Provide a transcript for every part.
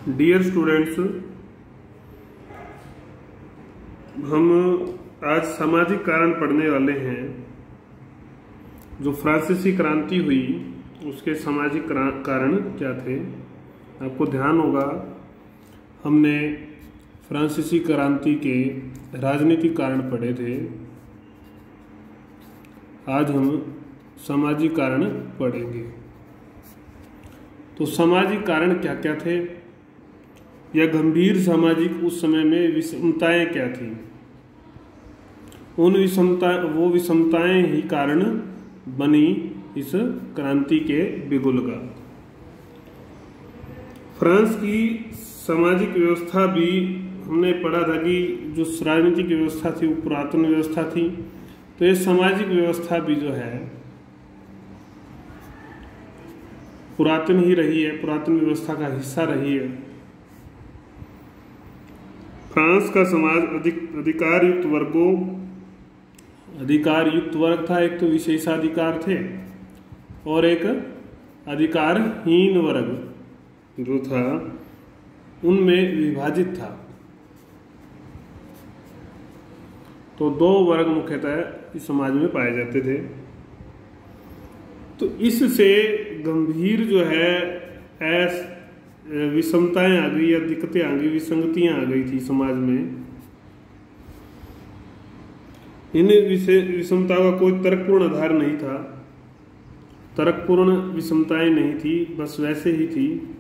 Dear students, हम आज सामाजिक कारण पढ़ने वाले हैं। जो फ्रांसीसी क्रांति हुई उसके सामाजिक कारण क्या थे। आपको ध्यान होगा हमने फ्रांसीसी क्रांति के राजनीतिक कारण पढ़े थे। आज हम सामाजिक कारण पढ़ेंगे। तो सामाजिक कारण क्या क्या थे या गंभीर सामाजिक उस समय में विषमताएं क्या थी, उन विषमताएं ही कारण बनी इस क्रांति के बिगुल का। फ्रांस की सामाजिक व्यवस्था भी हमने पढ़ा था कि जो राजनीतिक व्यवस्था थी वो पुरातन व्यवस्था थी। तो ये सामाजिक व्यवस्था भी जो है पुरातन ही रही है, पुरातन व्यवस्था का हिस्सा रही है। फ्रांस का समाज अधिकार युक्त वर्ग था। एक तो विशेषाधिकार थे और एक अधिकारहीन वर्ग जो था उनमें विभाजित था। तो दो वर्ग मुख्यतः इस समाज में पाए जाते थे। तो इससे गंभीर जो है विषमताएं आ गई या दिक्कतें आ गई, विसंगतियां आ गई थी समाज में। इन विषमताओं का कोई तर्कपूर्ण आधार नहीं था, तर्कपूर्ण विषमताएं नहीं थी, बस वैसे ही थी।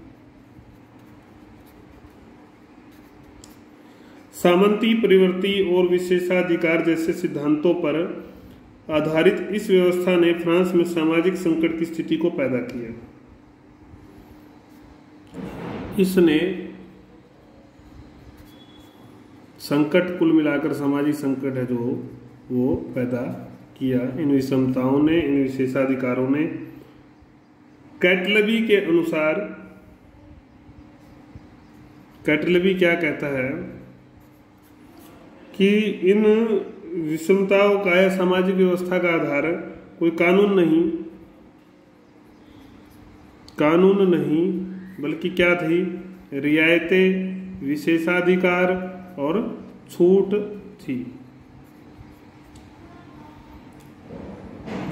सामंती परिवर्ती और विशेषाधिकार जैसे सिद्धांतों पर आधारित इस व्यवस्था ने फ्रांस में सामाजिक संकट की स्थिति को पैदा किया। इसने संकट, कुल मिलाकर सामाजिक संकट है जो वो पैदा किया इन विषमताओं ने, इन विशेषाधिकारों ने। कैटलबी के अनुसार, कैटलबी क्या कहता है कि इन विषमताओं का या सामाजिक व्यवस्था का आधार कोई कानून नहीं बल्कि क्या थी, रियायतें, विशेषाधिकार और छूट थी।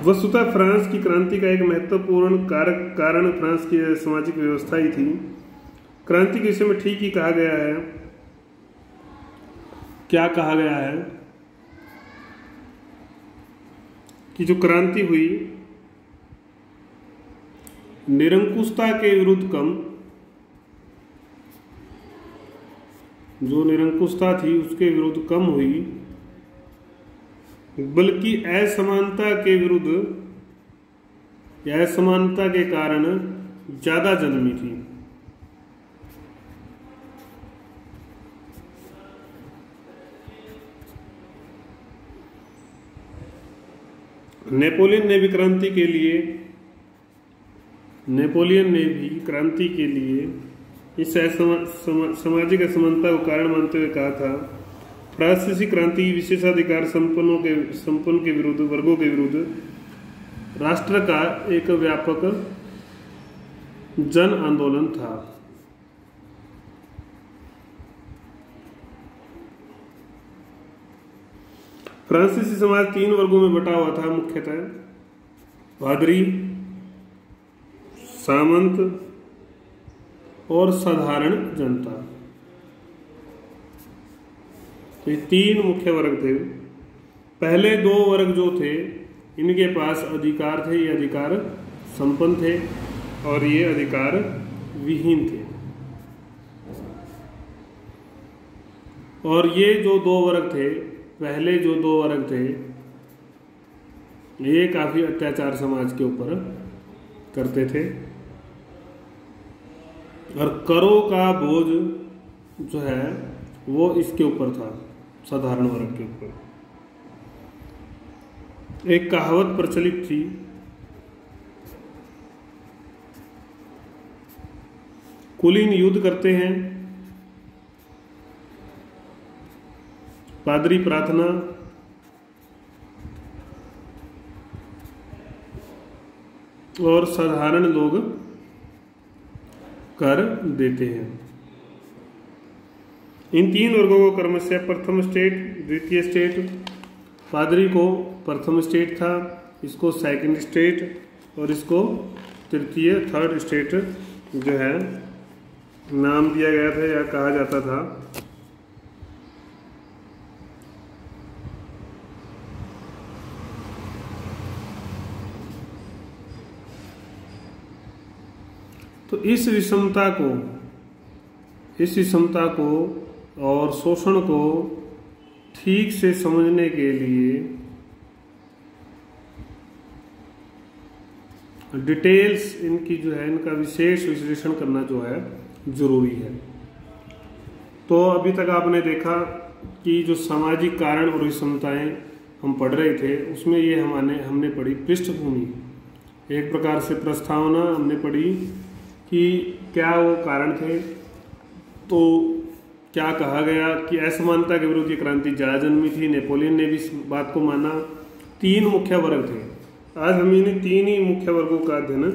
वस्तुतः फ्रांस की क्रांति का एक महत्वपूर्ण कारण फ्रांस की सामाजिक व्यवस्था ही थी। क्रांति के विषय में ठीक ही कहा गया है। क्या कहा गया है कि जो क्रांति हुई निरंकुशता के विरुद्ध कम, जो निरंकुशता थी उसके विरुद्ध कम हुई, बल्कि असमानता के विरुद्ध या असमानता के कारण ज्यादा जन्मी थी। नेपोलियन ने भी क्रांति के लिए इस सामाजिक असमानता को कारण मानते हुए कहा था, फ्रांसीसी क्रांति विशेषाधिकार संपन्न के विरुद्ध, वर्गों के विरुद्ध राष्ट्र का एक व्यापक जन आंदोलन था। फ्रांसीसी समाज 3 वर्गों में बटा हुआ था मुख्यतः, पादरी, सामंत और साधारण जनता। तो ये 3 मुख्य वर्ग थे। पहले 2 वर्ग जो थे इनके पास अधिकार थे, ये अधिकार संपन्न थे और ये अधिकार विहीन थे। और ये जो 2 वर्ग थे, पहले जो 2 वर्ग थे, ये काफी अत्याचार समाज के ऊपर करते थे और करों का बोझ जो है वो इसके ऊपर था, साधारण वर्ग के ऊपर। एक कहावत प्रचलित थी, कुलीन युद्ध करते हैं, पादरी प्रार्थना और साधारण लोग कर देते हैं। इन 3 वर्गों को क्रमशः प्रथम स्टेट, द्वितीय स्टेट, पादरी को प्रथम स्टेट था, इसको सेकंड स्टेट और इसको तृतीय, थर्ड स्टेट जो है नाम दिया गया था या कहा जाता था। तो इस विषमता को और शोषण को ठीक से समझने के लिए डिटेल्स इनकी जो है, इनका विशेष विश्लेषण करना जो है जरूरी है। तो अभी तक आपने देखा कि जो सामाजिक कारण और विषमताएं हम पढ़ रहे थे, उसमें ये हमने पढ़ी पृष्ठभूमि, एक प्रकार से प्रस्तावना हमने पढ़ी कि क्या वो कारण थे, तो क्या कहा गया कि असमानता के विरुद्ध ये क्रांति जा जन्मी थी, नेपोलियन ने भी इस बात को माना। 3 मुख्य वर्ग थे। आज हम इन्हें 3 ही मुख्य वर्गों का अध्ययन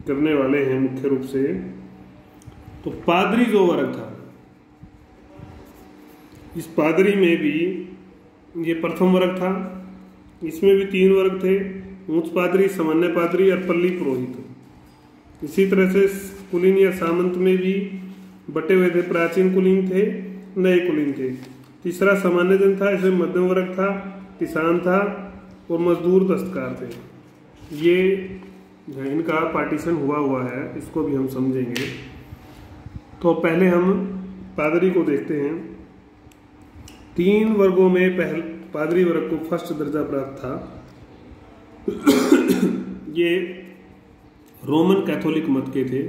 करने वाले हैं मुख्य रूप से। तो पादरी जो वर्ग था, इस पादरी में भी ये प्रथम वर्ग था, इसमें भी 3 वर्ग थे, उच्च पादरी, सामान्य पादरी और पल्ली पुरोहित। इसी तरह से कुलीन या सामंत में भी बटे हुए थे, प्राचीन कुलीन थे, नए कुलीन थे। तीसरा सामान्य जन था, इसमें मध्यम वर्ग था, किसान था और मजदूर दस्तकार थे। ये इनका पार्टीशन हुआ है, इसको भी हम समझेंगे। तो पहले हम पादरी को देखते हैं। 3 वर्गों में पादरी वर्ग को फर्स्ट दर्जा प्राप्त था। ये रोमन कैथोलिक मत के थे।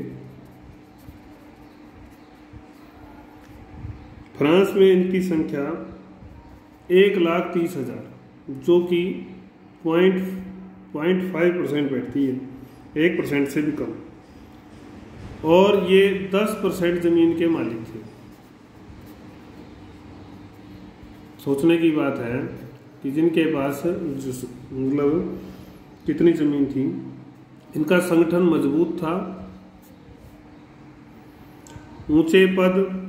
फ्रांस में इनकी संख्या 1,30,000, जो कि 0.5% बैठती है, 1% से भी कम। और ये 10% जमीन के मालिक थे। सोचने की बात है कि जिनके पास मतलब कितनी जमीन थी, इनका संगठन मजबूत था, ऊंचे पद,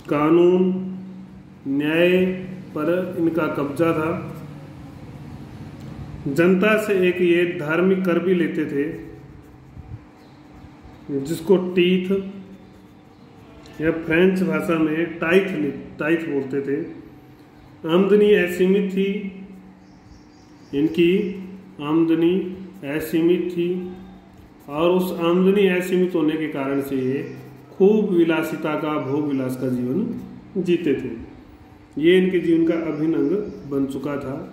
कानून, न्याय पर इनका कब्जा था। जनता से एक ये धार्मिक कर भी लेते थे, जिसको टीथ या फ्रेंच भाषा में टाइथ बोलते थे। आमदनी असीमित थी, इनकी आमदनी असीमित थी, और उस आमदनी असीमित होने के कारण से ये खूब विलासिता का, भोग विलास का जीवन जीते थे। ये इनके जीवन का अभिन्न अंग बन चुका था।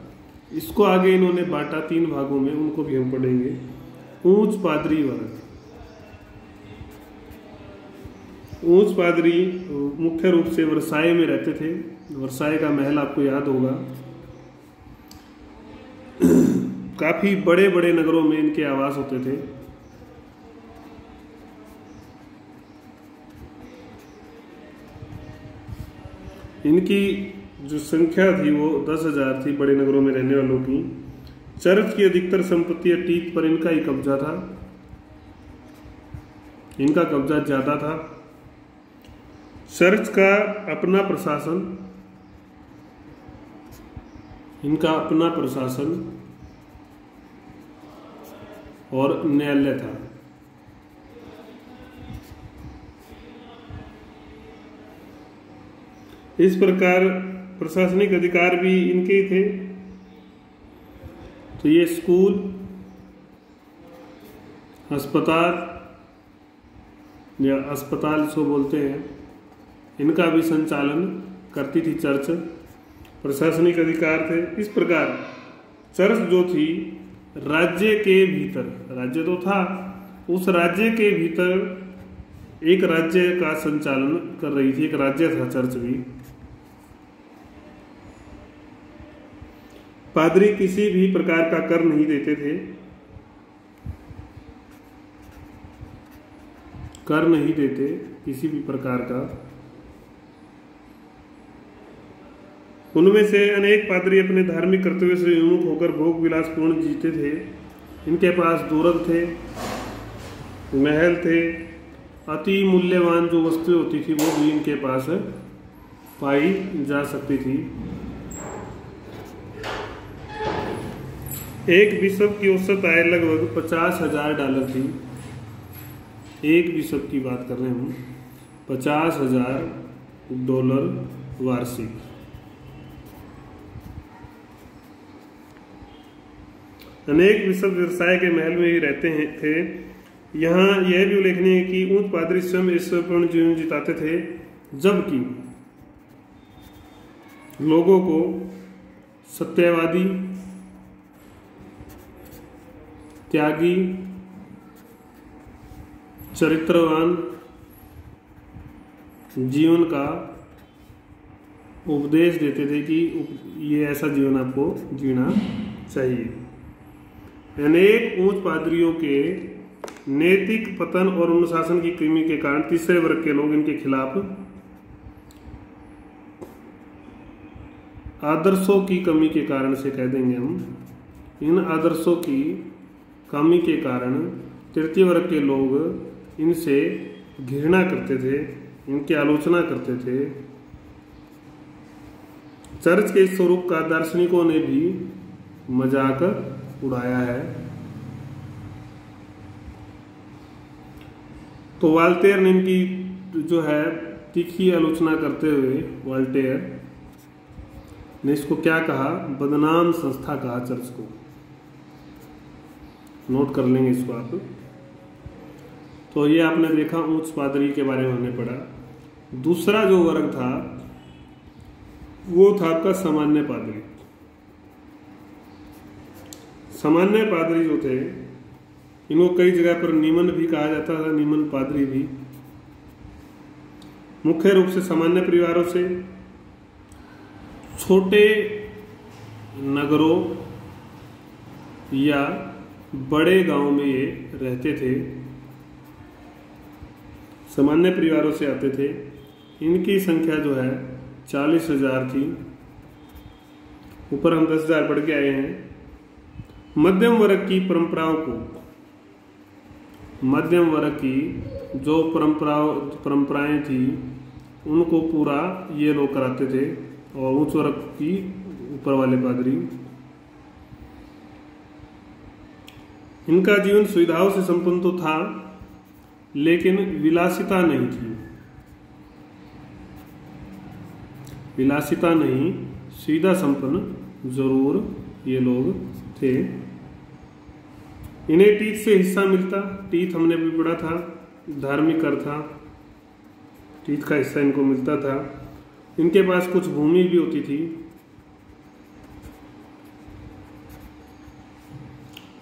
इसको आगे इन्होंने बांटा 3 भागों में, उनको भी हम पढ़ेंगे। ऊंच पादरी वर्ग। ऊंच पादरी मुख्य रूप से वर्साई में रहते थे। वर्साई का महल आपको याद होगा। काफी बड़े बड़े नगरों में इनके आवास होते थे। इनकी जो संख्या थी वो 10,000 थी, बड़े नगरों में रहने वालों की। चर्च की अधिकतर संपत्ति टीथ पर इनका ही कब्जा था, इनका कब्जा ज्यादा था। चर्च का अपना प्रशासन, इनका अपना प्रशासन और न्यायालय था। इस प्रकार प्रशासनिक अधिकार भी इनके ही थे। तो ये स्कूल, अस्पताल या अस्पताल इसको बोलते हैं, इनका भी संचालन करती थी चर्च। प्रशासनिक अधिकार थे। इस प्रकार चर्च जो थी राज्य के भीतर, राज्य तो था, उस राज्य के भीतर एक राज्य का संचालन कर रही थी, एक राज्य था चर्च भी। पादरी किसी भी प्रकार का कर नहीं देते थे, कर नहीं देते किसी भी प्रकार का। उनमें से अनेक पादरी अपने धार्मिक कर्तव्य से विमुख होकर भोग विलास पूर्ण जीते थे। इनके पास दूरग थे, महल थे, अति मूल्यवान जो वस्तुएं होती थी वो भी इनके पास पाई जा सकती थी। एक बिशप की औसत आय लगभग $50,000 थी। एक बिशप की बात कर रहे हैं हम, $50,000 वार्षिक। अनेक बिशप व्यवसाय के महल में ही रहते थे। यहाँ यह भी उल्लेखनीय है कि उच्च पादरी स्वयं ईश्वरपूर्ण जीवन जिताते थे, जबकि लोगों को सत्यवादी, त्यागी, चरित्रवान जीवन का उपदेश देते थे कि ये ऐसा जीवन आपको जीना चाहिए। अनेक उच्च पादरियों के नैतिक पतन और अनुशासन की कमी के कारण तीसरे वर्ग के लोग इनके खिलाफ आदर्शों की कमी के कारण से कह देंगे हम, इन आदर्शों की कमी के कारण तृतीय वर्ग के लोग इनसे घृणा करते थे, इनकी आलोचना करते थे। चर्च के स्वरूप का दार्शनिकों ने भी मजाक उड़ाया है। तो वाल्टेयर ने इनकी जो है तीखी आलोचना करते हुए वाल्टेयर ने इसको क्या कहा, बदनाम संस्था कहा चर्च को। नोट कर लेंगे इसको आप। तो ये आपने देखा उच्च पादरी के बारे में हमने पढ़ा। दूसरा जो वर्ग था वो था आपका सामान्य पादरी। सामान्य पादरी जो थे इनको कई जगह पर निमन भी कहा जाता था, निमन पादरी भी। मुख्य रूप से सामान्य परिवारों से, छोटे नगरों या बड़े गांव में ये रहते थे, सामान्य परिवारों से आते थे। इनकी संख्या जो है 40,000 थी। ऊपर हम 10,000 पढ़ के आए हैं। मध्यम वर्ग की परंपराओं को, मध्यम वर्ग की जो परंपराएं थी उनको पूरा ये लोग कराते थे, और उच्च वर्ग की ऊपर वाले पादरी। इनका जीवन सुविधाओं से संपन्न तो था, लेकिन विलासिता नहीं थी। विलासिता नहीं, सुविधा संपन्न जरूर ये लोग थे। इन्हें टीथ से हिस्सा मिलता। टीथ हमने भी पढ़ा था, धार्मिक कर था, टीथ का हिस्सा इनको मिलता था। इनके पास कुछ भूमि भी होती थी।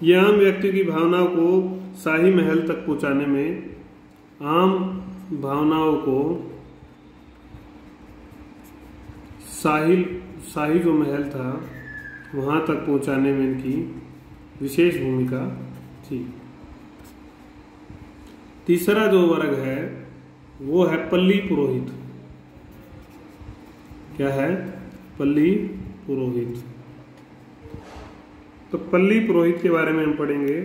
यह आम व्यक्ति की भावनाओं को शाही महल तक पहुंचाने में, आम भावनाओं को शाही जो महल था वहां तक पहुंचाने में इनकी विशेष भूमिका थी। तीसरा जो वर्ग है वो है पल्ली पुरोहित। क्या है? पल्ली पुरोहित। तो पल्ली पुरोहित के बारे में हम पढ़ेंगे।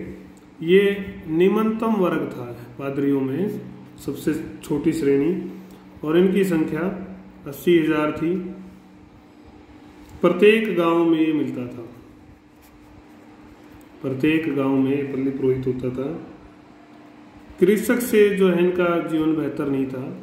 ये निम्नतम वर्ग था पादरियों में, सबसे छोटी श्रेणी, और इनकी संख्या 80,000 थी। प्रत्येक गांव में ये मिलता था, प्रत्येक गांव में पल्ली पुरोहित होता था। कृषक से जो है इनका जीवन बेहतर नहीं था।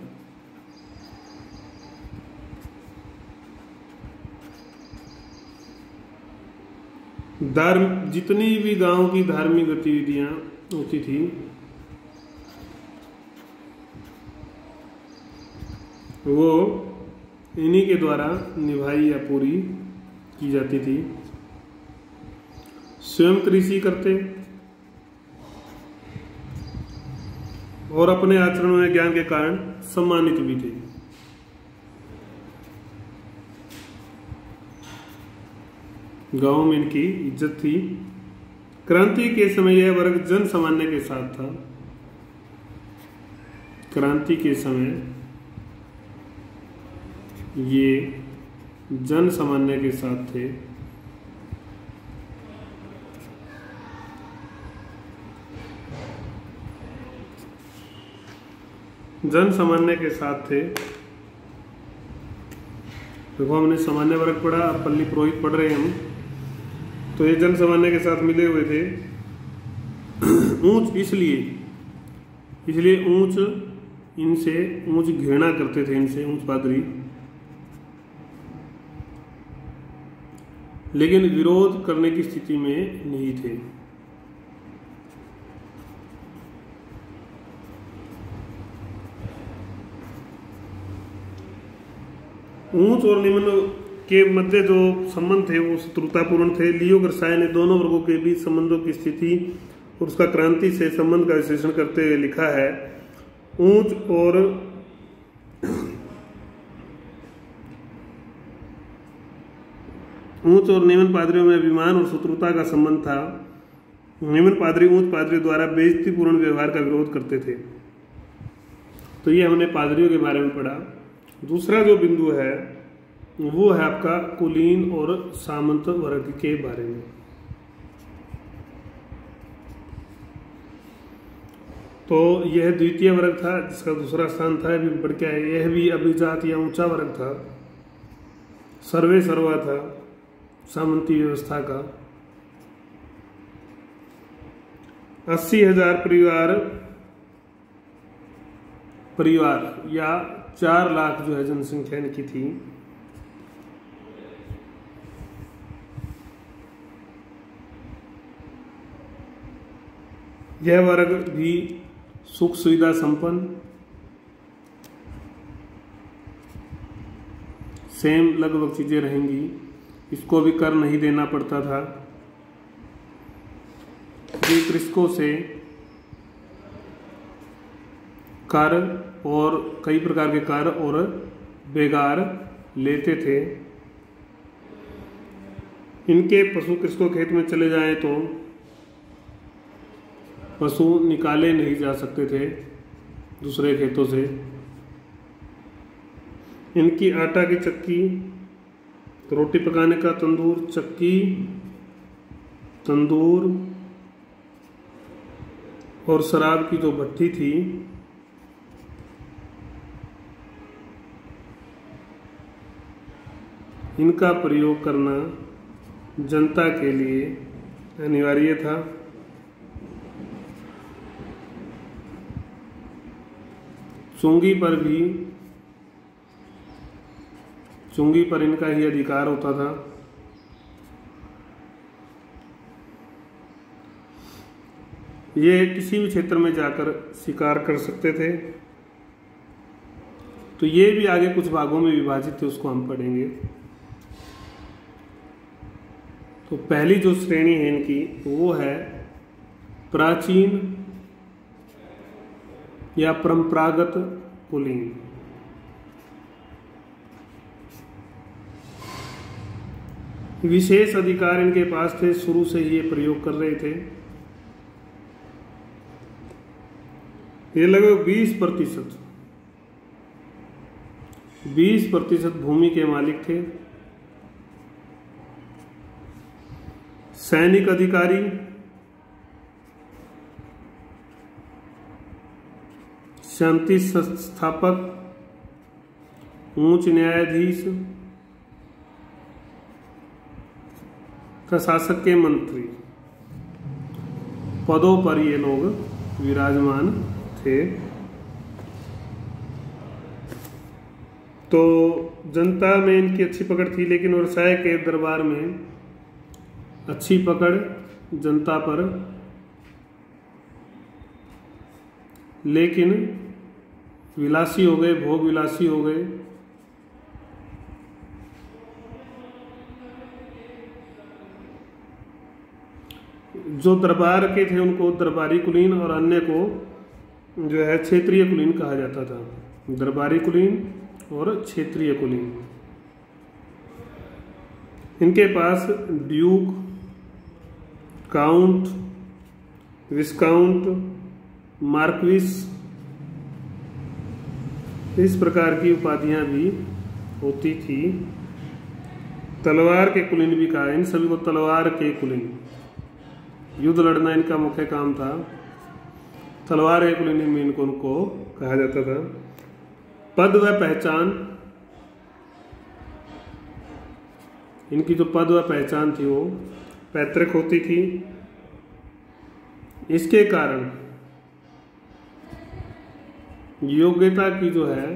जितनी भी गांव की धार्मिक गतिविधियां होती थी वो इन्हीं के द्वारा निभाई या पूरी की जाती थी। स्वयं कृषि करते और अपने आचरण में ज्ञान के कारण सम्मानित भी थे। गांव में इनकी इज्जत थी। क्रांति के समय यह वर्ग जन सामान्य के साथ था। क्रांति के समय ये जन सामान्य के साथ थे। जन सामान्य के साथ थे। देखो हमने सामान्य वर्ग पढ़ा, अब पल्ली पुरोहित पढ़ रहे हैं हम। तो ये जन सामान्य के साथ मिले हुए थे। ऊंच इसलिए ऊंच, इनसे ऊंच घृणा करते थे, इनसे ऊंच पादरी, लेकिन विरोध करने की स्थिति में नहीं थे। ऊंच और निम्न के मध्य जो संबंध थे वो शत्रुतापूर्ण थे। लियो गर्साय ने दोनों वर्गों के बीच संबंधों की स्थिति और उसका क्रांति से संबंध का विश्लेषण करते हुए लिखा है, ऊंच और निम्न पादरियों में अभिमान और शत्रुता का संबंध था। निम्न पादरी ऊंच पादरियों द्वारा बेइज्जतीपूर्ण व्यवहार का विरोध करते थे। तो ये हमने पादरियों के बारे में पढ़ा। दूसरा जो बिंदु है वो है आपका कुलीन और सामंत वर्ग के बारे में। तो यह द्वितीय वर्ग था जिसका दूसरा स्थान था। अभी बढ़ के आए, यह भी अभिजात या ऊंचा वर्ग था, सर्वे सर्वा था सामंती व्यवस्था का। 80,000 परिवार या 4 लाख जो है जनसंख्या इनकी थी। यह वर्ग भी सुख सुविधा संपन्न, सेम लगभग चीजें रहेंगी, इसको भी कर नहीं देना पड़ता था। ये कृषकों से कर और कई प्रकार के कर और बेगार लेते थे। इनके पशु कृषकों खेत में चले जाएं तो पशु निकाले नहीं जा सकते थे दूसरे खेतों से। इनकी आटा की चक्की, रोटी पकाने का तंदूर, चक्की, तंदूर और शराब की जो भट्टी थी, इनका प्रयोग करना जनता के लिए अनिवार्य था। चुंगी पर इनका ही अधिकार होता था। ये किसी भी क्षेत्र में जाकर शिकार कर सकते थे। तो ये भी आगे कुछ भागों में विभाजित थे, उसको हम पढ़ेंगे। तो पहली जो श्रेणी है इनकी वो है प्राचीन या परंपरागत कुलीन। विशेष अधिकार इनके पास थे, शुरू से ही ये प्रयोग कर रहे थे। ये लगभग 20% भूमि के मालिक थे। सैनिक अधिकारी, शांति संस्थापक, उच्च न्यायाधीश, प्रशासक के मंत्री पदों पर ये लोग विराजमान थे। तो जनता में इनकी अच्छी पकड़ थी, लेकिन वर्साय के दरबार में अच्छी पकड़ जनता पर, लेकिन विलासी हो गए, भोग विलासी हो गए। जो दरबार के थे उनको दरबारी कुलीन और अन्य को जो है क्षेत्रीय कुलीन कहा जाता था। दरबारी कुलीन और क्षेत्रीय कुलीन। इनके पास ड्यूक, काउंट, विस्काउंट, मार्क्विस, इस प्रकार की उपाधियां भी होती थी। तलवार के कुलीन भी कहा, इन सभी को तलवार के कुलीन। युद्ध लड़ना इनका मुख्य काम था। तलवार के कुलीन में इनको कहा जाता था। पद व पहचान, इनकी जो पद व पहचान थी वो पैतृक होती थी। इसके कारण योग्यता की जो है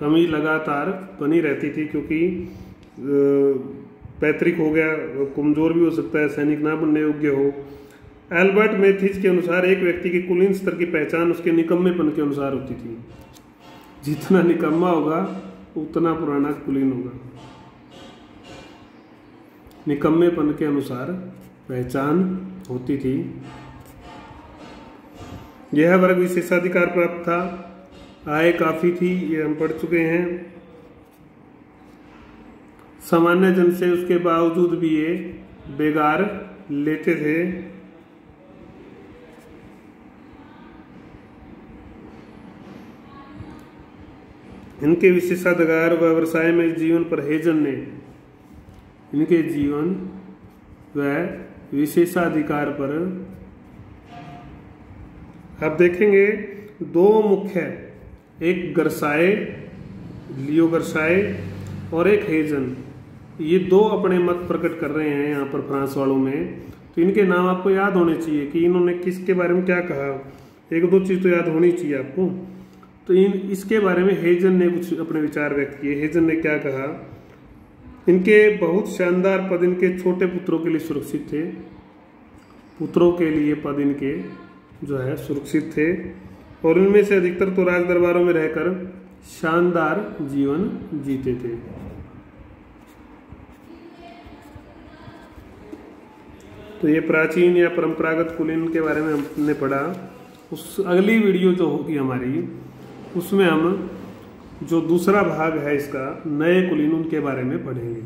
कमी लगातार बनी रहती थी, क्योंकि पैतृक हो गया, कमजोर भी हो सकता है, सैनिक ना बनने योग्य हो। एल्बर्ट मैथिज के अनुसार एक व्यक्ति की कुलीन स्तर की पहचान उसके निकम्मेपन के अनुसार होती थी। जितना निकम्मा होगा उतना पुराना कुलीन होगा। निकम्मेपन के अनुसार पहचान होती थी। यह वर्ग विशेषाधिकार प्राप्त था। आय काफी थी, ये हम पढ़ चुके हैं। सामान्य जन से उसके बावजूद भी ये बेगार लेते थे। इनके विशेषाधिकार व व्यवसाय में जीवन पर हेजन ने इनके जीवन व विशेषाधिकार पर आप देखेंगे दो मुख्य, एक गर्साए, लियो गर्साए और एक हेजन, ये दो अपने मत प्रकट कर रहे हैं यहाँ पर फ्रांस वालों में। तो इनके नाम आपको याद होने चाहिए कि इन्होंने किसके बारे में क्या कहा। एक दो चीज तो याद होनी चाहिए आपको। तो इसके बारे में हेजन ने कुछ अपने विचार व्यक्त किए। हेजन ने क्या कहा, इनके बहुत शानदार पद इनके छोटे पुत्रों के लिए सुरक्षित थे। पुत्रों के लिए पद इनके जो है सुरक्षित थे, और इनमें से अधिकतर तो राज दरबारों में रहकर शानदार जीवन जीते थे। तो ये प्राचीन या परंपरागत कुलीन के बारे में हमने पढ़ा। उस अगली वीडियो जो होगी हमारी, उसमें हम जो दूसरा भाग है इसका, नए कुलीन, उनके बारे में पढ़ेंगे।